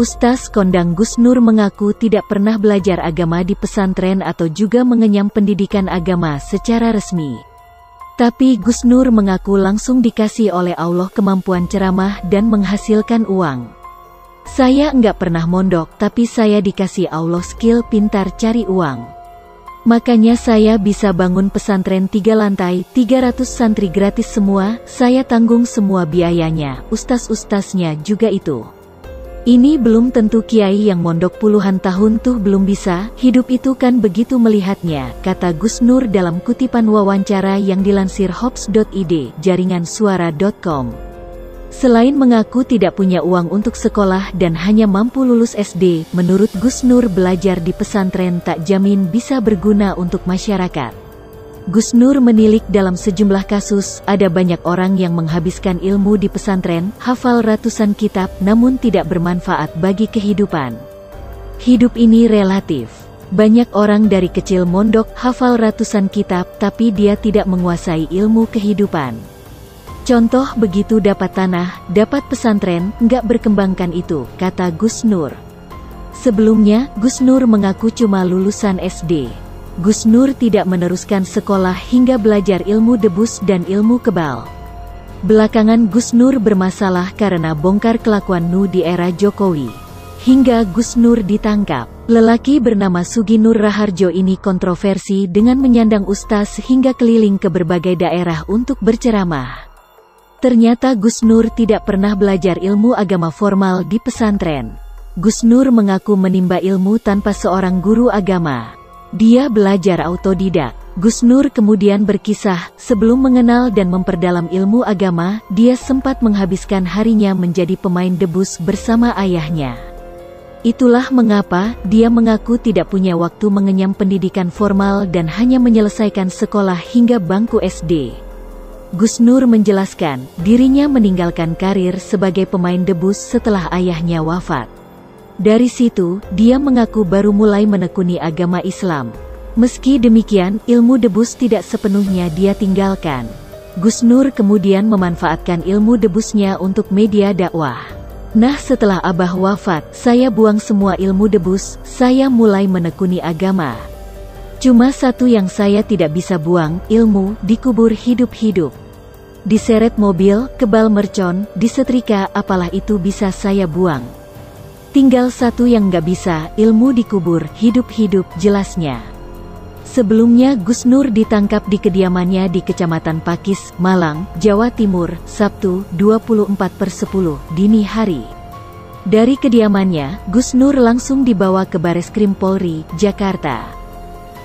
Ustaz kondang Gus Nur mengaku tidak pernah belajar agama di pesantren atau juga mengenyam pendidikan agama secara resmi. Tapi Gus Nur mengaku langsung dikasih oleh Allah kemampuan ceramah dan menghasilkan uang. Saya nggak pernah mondok, tapi saya dikasih Allah skill pintar cari uang. Makanya saya bisa bangun pesantren 3 lantai, 300 santri gratis semua, saya tanggung semua biayanya, ustaz-ustaznya juga itu. Ini belum tentu kiai yang mondok puluhan tahun tuh belum bisa, hidup itu kan begitu melihatnya, kata Gus Nur dalam kutipan wawancara yang dilansir hops.id, jaringan suara.com. Selain mengaku tidak punya uang untuk sekolah dan hanya mampu lulus SD, menurut Gus Nur belajar di pesantren tak jamin bisa berguna untuk masyarakat. Gus Nur menilik dalam sejumlah kasus, ada banyak orang yang menghabiskan ilmu di pesantren, hafal ratusan kitab, namun tidak bermanfaat bagi kehidupan. Hidup ini relatif. Banyak orang dari kecil mondok, hafal ratusan kitab, tapi dia tidak menguasai ilmu kehidupan. Contoh begitu dapat tanah, dapat pesantren, nggak berkembangkan itu, kata Gus Nur. Sebelumnya, Gus Nur mengaku cuma lulusan SD. Gus Nur tidak meneruskan sekolah hingga belajar ilmu debus dan ilmu kebal. Belakangan Gus Nur bermasalah karena bongkar kelakuan Nu di era Jokowi. Hingga Gus Nur ditangkap. Lelaki bernama Sugi Nur Raharjo ini kontroversi dengan menyandang ustaz hingga keliling ke berbagai daerah untuk berceramah. Ternyata Gus Nur tidak pernah belajar ilmu agama formal di pesantren. Gus Nur mengaku menimba ilmu tanpa seorang guru agama. Dia belajar autodidak. Gus Nur kemudian berkisah, sebelum mengenal dan memperdalam ilmu agama, dia sempat menghabiskan harinya menjadi pemain debus bersama ayahnya. Itulah mengapa dia mengaku tidak punya waktu mengenyam pendidikan formal dan hanya menyelesaikan sekolah hingga bangku SD. Gus Nur menjelaskan, dirinya meninggalkan karir sebagai pemain debus setelah ayahnya wafat. Dari situ, dia mengaku baru mulai menekuni agama Islam. Meski demikian, ilmu debus tidak sepenuhnya dia tinggalkan. Gus Nur kemudian memanfaatkan ilmu debusnya untuk media dakwah. Nah, setelah Abah wafat, saya buang semua ilmu debus, saya mulai menekuni agama. Cuma satu yang saya tidak bisa buang, ilmu, dikubur hidup-hidup. Diseret mobil, kebal mercon, disetrika, apalah itu bisa saya buang. Tinggal satu yang nggak bisa, ilmu dikubur, hidup-hidup, jelasnya. Sebelumnya Gus Nur ditangkap di kediamannya di Kecamatan Pakis, Malang, Jawa Timur, Sabtu, 24/10, dini hari. Dari kediamannya, Gus Nur langsung dibawa ke Bareskrim Polri, Jakarta.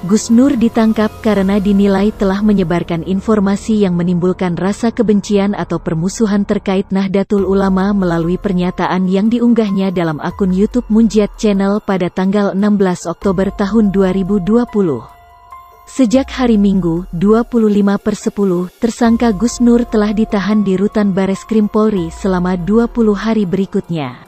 Gus Nur ditangkap karena dinilai telah menyebarkan informasi yang menimbulkan rasa kebencian atau permusuhan terkait Nahdlatul Ulama melalui pernyataan yang diunggahnya dalam akun YouTube Munjiat Channel pada tanggal 16 Oktober tahun 2020. Sejak hari Minggu, 25/10, tersangka Gus Nur telah ditahan di rutan Bareskrim Polri selama 20 hari berikutnya.